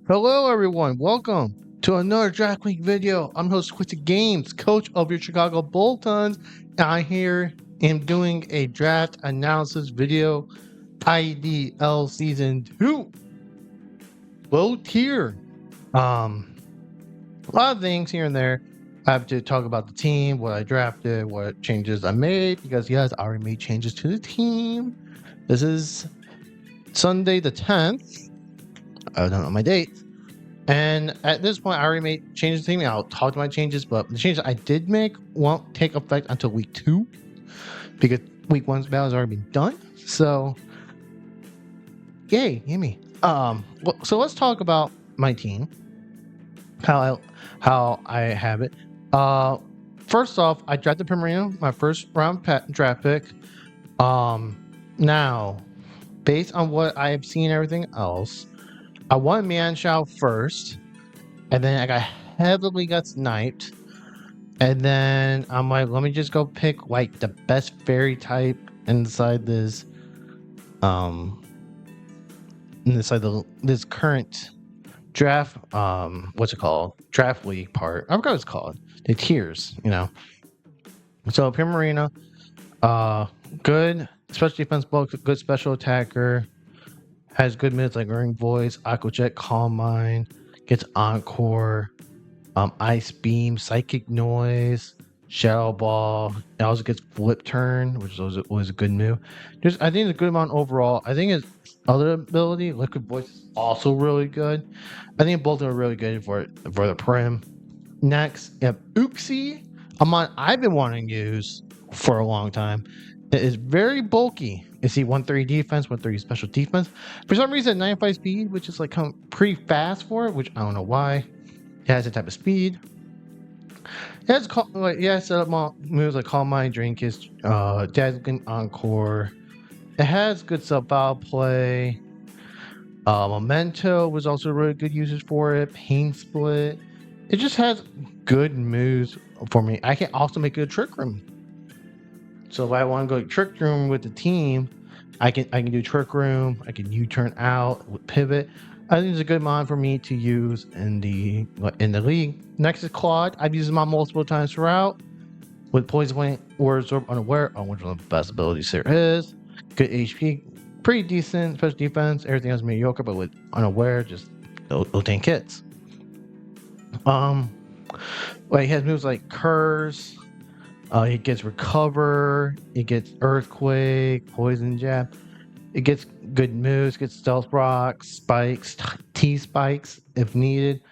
Hello, everyone. Welcome to another Draft Week video. I'm host Quincy Games, coach of your Chicago Bulls, and I here am doing a draft analysis video, IDL Season 2. Low tier. A lot of things here and there. I have to talk about the team, what I drafted, what changes I made, because yes, I already made changes to the team. This is Sunday the 10th. I don't know my date. And at this point, I already made changes to the team. I'll talk to my changes, but the changes I did make won't take effect until week 2 because week 1's battle has already been done. So, yay me. So let's talk about my team, how I have it. First off, I drafted Pomerino, my first round draft pick. Now, based on what I have seen, everything else, I wanted Mianshao first. And then I got heavily got sniped. And then I'm like, let me just go pick like the best fairy type inside this this current draft what's it called? Draft league part. I forgot what it's called. The tiers, So Primarina, good special defense block, good special attacker, has good mids like Ring Voice, Aqua Jet, Calm Mind, gets Encore. Ice Beam, Psychic Noise, Shadow Ball. It also gets Flip Turn, which was a good move. I think it's a good amount overall. I think his other ability, Liquid Voice, is also really good. I think both are really good for the Prim. Next, you have Uxie, a mod I've been wanting to use for a long time. It is very bulky. You see 130 defense, 130 special defense. For some reason, 95 speed, which is like pretty fast for it, which I don't know why. It has a type of speed. It has set up moves like Calm Mind, Drain Kiss, Dazzling Encore. It has good sub-bow play. Memento was also really good usage for it. Pain Split. It just has good moves for me. I can also make it a Trick Room. So if I want to go Trick Room with the team, I can do Trick Room. I can U-turn out with Pivot. I think it's a good mod for me to use in the league. Next is Claude. I've used him on multiple times throughout. With Poison Point or Absorb Unaware, on which one of the best abilities there is. Good HP, pretty decent, special defense. Everything else mediocre, but with Unaware, just they'll tank hits. He has moves like Curse. He gets Recover. He gets Earthquake, Poison Jab. It gets good moves, gets Stealth Rock, Spikes, T-Spikes if needed,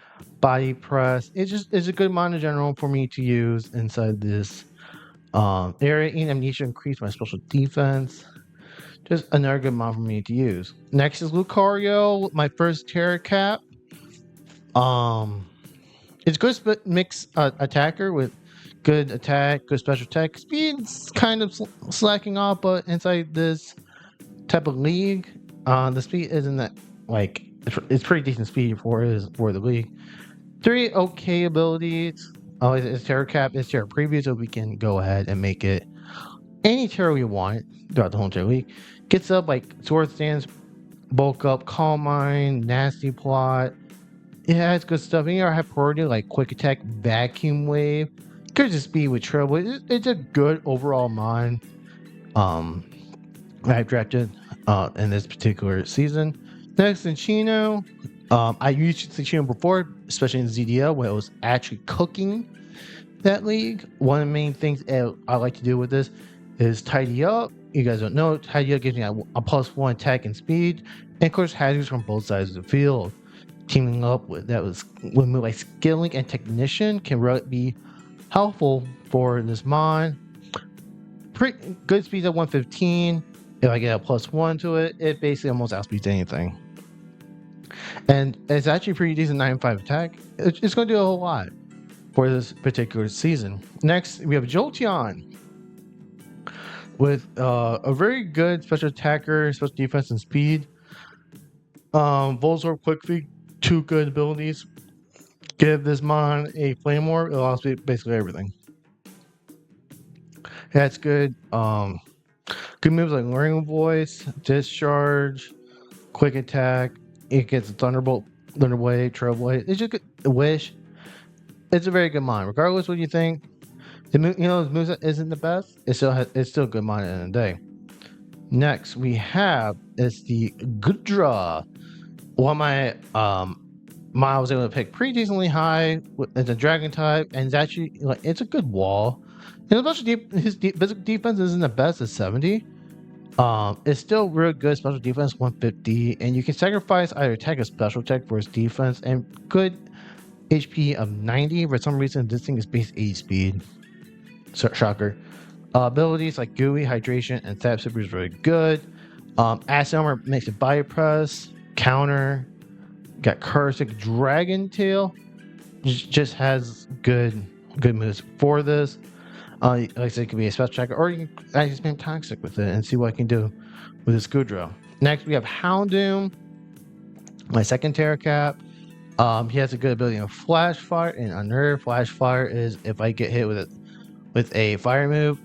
Body Press. It's a good mod in general for me to use inside this area. And Amnesia increase my special defense. Just another good mod for me to use. Next is Lucario, my first Terra Cap. It's good mix attacker with good attack, good special attack. Speed's kind of slacking off, but inside this type of league, the speed isn't that it's pretty decent speed for the league. 3 okay abilities. It's Terra Cap, it's Terra Preview, so we can go ahead and make it any Terra we want throughout the whole entire league. Gets up like Sword Stance, Bulk Up, Calm Mind, Nasty Plot. It has good stuff. And I have priority like Quick Attack, Vacuum Wave. Good to speed with Trail. It's a good overall mod. I've drafted in this particular season. Next, in Chino. I used Chino before, especially in ZDL, when it was actually cooking that league. One of the main things I like to do with this is tidy up. You guys don't know, tidy up gives me a +1 attack and speed. And of course, hazards from both sides of the field. Teaming up with move like Skilling and Technician can really be helpful for this mod. Pretty good speed at 115. If I get a +1 to it, it basically almost outspeeds anything. And it's actually pretty decent 9.5 attack. It's going to do a whole lot for this particular season. Next, we have Jolteon with a very good special attacker, special defense, and speed. Volzorb, Quick Feet, 2 good abilities. Give this mod a Flame Orb, it'll also be basically everything. That's good. Good moves like Ring Voice, Discharge, Quick Attack. It gets a Thunderbolt Thunder Wave, Trailblade. It's just a Wish. It's a very good mon. Regardless what you think, his moveset isn't the best. It's still a good mon at the end of the day. Next we have is the Gudra. One of my I was able to pick pretty decently high. It's a dragon type, and it's actually it's a good wall. His physical defense isn't the best at 70. It's still real good special defense 150, and you can sacrifice either attack or special attack for his defense and good HP of 90. For some reason, this thing is base 80 speed. Shocker. Abilities like Gooey, Hydration, and Tap Super is really good. Acid Armor makes it body press, counter. Got Cursic Dragon Tail. Just has good moves for this. Like I said, it could be a special attacker, or you can actually spam Toxic with it and see what I can do with this Goodrow. Next, we have Houndoom, my second Terra Cap. He has a good ability of Flash Fire, and another Flash Fire is if I get hit with a fire move,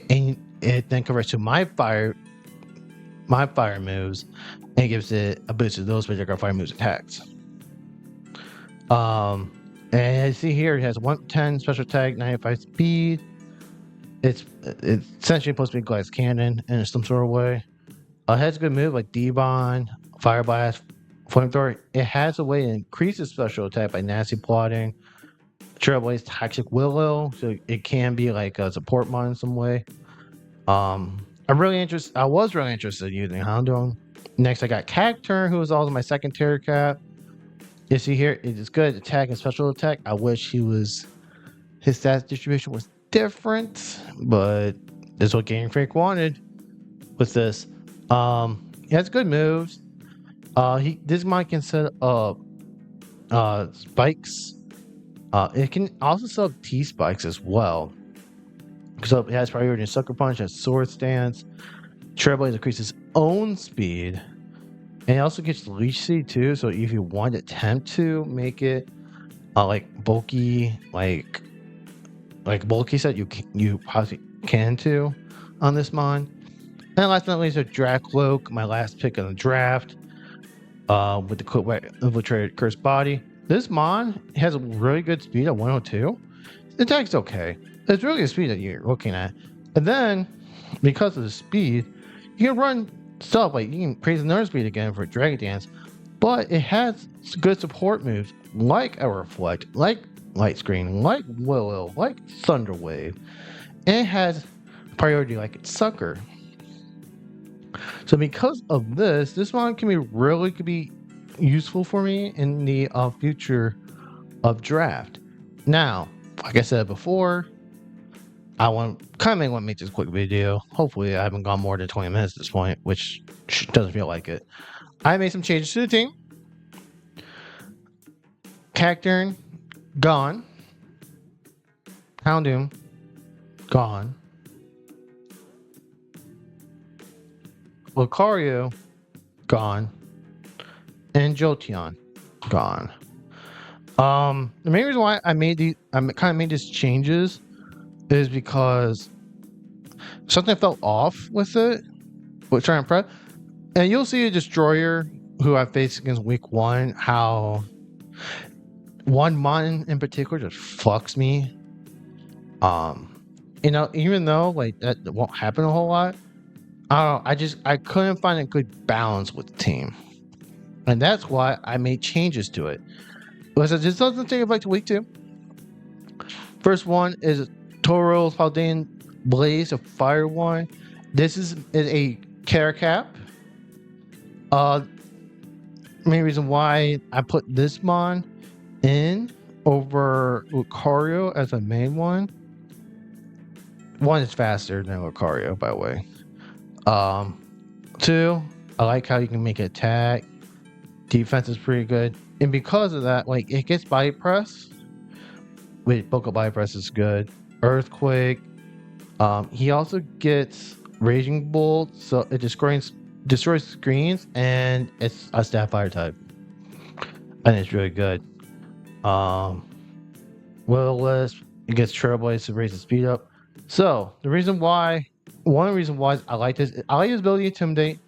and it then converts to my fire moves, and it gives it a boost to those particular fire moves attacks. And I see here it has 110 special attack, 95 speed. It's essentially supposed to be glass cannon in some sort of way. It has a good move like D-Bond, Fire Blast, Flamethrower. It has a way to increase its special attack by Nasty Plotting, Trailblaze, Toxic Willow, so it can be like a support mod in some way. I was really interested in using Houndoom. Next, I got Cacturn, who is also my second Terror Cap. You see here, it is good at attack and special attack. I wish his stats distribution was different, but this is what Game Freak wanted with this. He has good moves. This mod can set up spikes. It can also set up T spikes as well. So it has priority in Sucker Punch, has Sword Stance. Trailblaze increases own speed. And it also gets Leech Seed too, so if you want to attempt to make it like bulky, like bulky set, you possibly can too on this mon. And last but not least, a Dracloak, my last pick in the draft, with the infiltrated cursed body. This mon has a really good speed at 102. The attack's okay. It's really the speed that you're looking at, and then because of the speed, you can run stuff like you can praise another speed again for Dragon Dance, but it has good support moves like a Reflect, like Light Screen, like Willow, like Thunder Wave, and it has priority like its Sucker. So because of this mod could be useful for me in the future of draft. Now, like I said before, I want to make this quick video. Hopefully, I haven't gone more than 20 minutes at this point, which doesn't feel like it. I made some changes to the team. Cacturn, gone. Houndoom, gone. Lucario, gone. And Jolteon, gone. The main reason why I made these changes is because something felt off with it, with trying to prep. And you'll see a Destroyer who I faced against week 1, how one mon in particular just fucks me. Even though like that won't happen a whole lot, I couldn't find a good balance with the team. And that's why I made changes to it. Because this doesn't take effect to week 2. First one is Toro's Paldean Blaze, a fire one. This is a Terra Cap. Main reason why I put this mon in over Lucario as a main one. One is faster than Lucario, by the way. 2, I like how you can make it attack. Defense is pretty good. And because of that, like it gets body press. Wait, Poke Body Press is good. Earthquake. He also gets Raging Bolt, so it destroys screens, and it's a stat fire type. And it's really good. Will-O-Wisp, it gets Trailblaze to raise the speed up. So one of the reasons why I like this ability to Intimidate.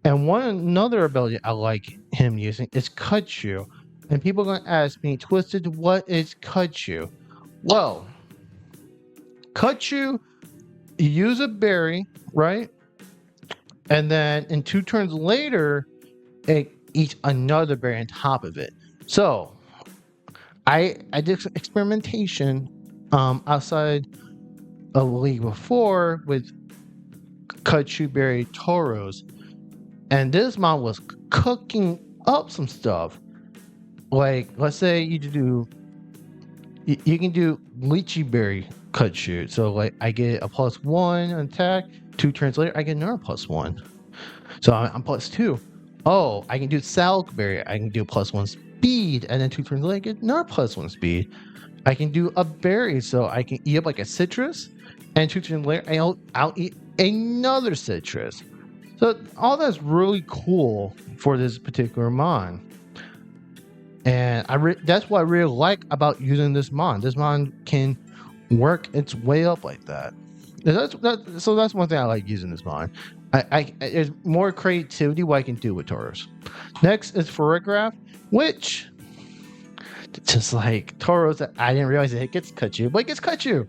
And another ability I like him using is Cut You. And people are gonna ask me, Twisted, what is Cut You? Well, Cut You, you use a berry, right? And then in 2 turns later, it eats another berry on top of it. So I did some experimentation outside a league before with Cut You Berry Toros, and this mom was cooking up some stuff. Like, let's say you can do lychee berry Cut You. So like I get a +1 attack. 2 turns later, I get another +1. So I'm +2. Oh, I can do salkberry. I can do +1 speed, and then 2 turns later, I get another +1 speed. I can do a berry, so I can eat up like a citrus, and 2 turns later, I'll eat another citrus. So all that's really cool for this particular mon. And that's what I really like about using this mon. This mon can work its way up like that. So that's one thing I like using this mon. There's more creativity what I can do with Tauros. Next is Photograph, which just like Tauros, I didn't realize it gets Cut You, but it gets Cut You.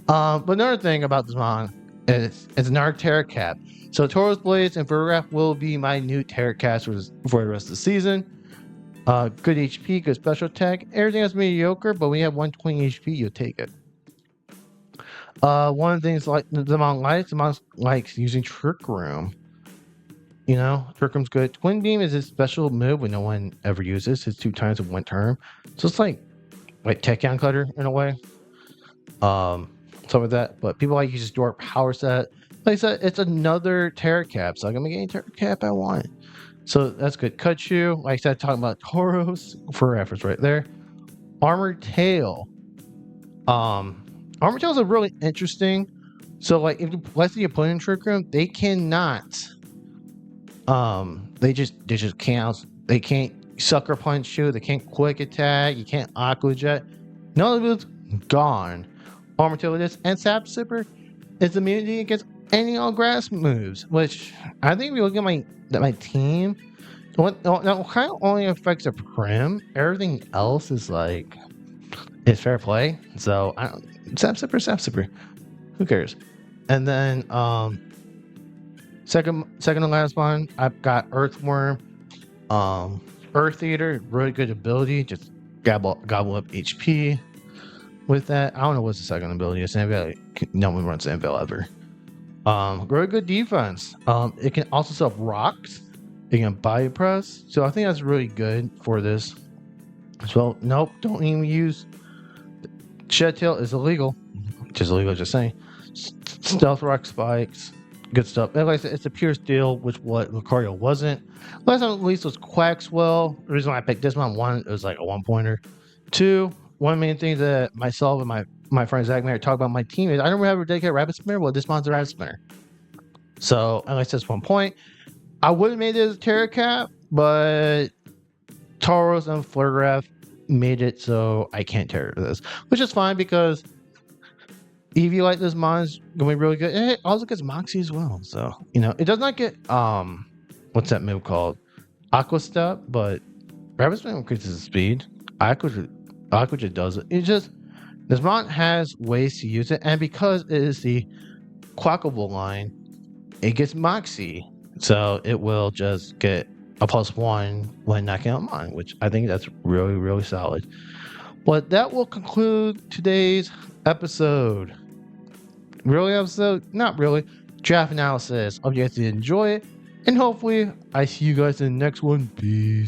But another thing about this mon is it's another Terra Cap. So Tauros Blades and Photograph will be my new Terra Caps for the rest of the season. Good HP, good special attack. Everything is mediocre, but when you have 120 HP, you'll take it. One of the things like the mon likes using Trick Room. You know, Trick Room's good. Twin Beam is his special move when no one ever uses. It's 2 times in 1 turn. So it's like Tech Down Cutter in a way. Something like that. But people like use Door Power Set. Like I said, it's another Terra Cap. So I'm gonna get any Terra Cap I want. So that's good. Cut You, like I said, talking about Tauros for reference right there. Armored Tail. Armored Tails are really interesting. So like if let's say you put in Trick Room, they cannot. They just can't. They can't Sucker Punch you. They can't Quick Attack. You can't Aqua Jet. None of it's gone. Armored Tail is, and Sap Sipper is immunity against any all grass moves, which I think if you look at my team, that kind of only affects a Prim. Everything else is like it's fair play. So Sap Sipper. Who cares? And then second to last one, I've got Earthworm. Earth Eater, really good ability. Just gobble up HP with that. I don't know what's the second ability. It's no one runs Anvil ever. Really good defense. It can also sell rocks. It can body press. So I think that's really good for this. So nope, don't even use Shed Tail is illegal. Just illegal, just saying. Stealth Rock Spikes. Good stuff. And like I said, it's a pure steel, which what Lucario wasn't. Last time at least was Quaxwell. The reason why I picked this one, it was like a 1-pointer. 2, one main thing that myself and my friend Zach Mayer talk about my team is I don't have a dedicated rabbit spinner. Well, this mon's a rabbit spinner. So, at least that's 1 point. I would have made it as a Terra Cap, but Tauros and Photograph made it so I can't Terra this, which is fine because if you like this mon, it's gonna be really good. And it also gets Moxie as well. So, it does not get what's that move called? Aqua Step, but Rabbit Spin increases the speed. Aqua Jet does it. It's just this mon has ways to use it, and because it is the Quackable line, it gets Moxie. So it will just get a +1 when knocking out mine, which I think that's really, really solid. But that will conclude today's episode. Really episode? Not really. Draft analysis. Hope you guys did enjoy it. And hopefully I see you guys in the next one. Peace.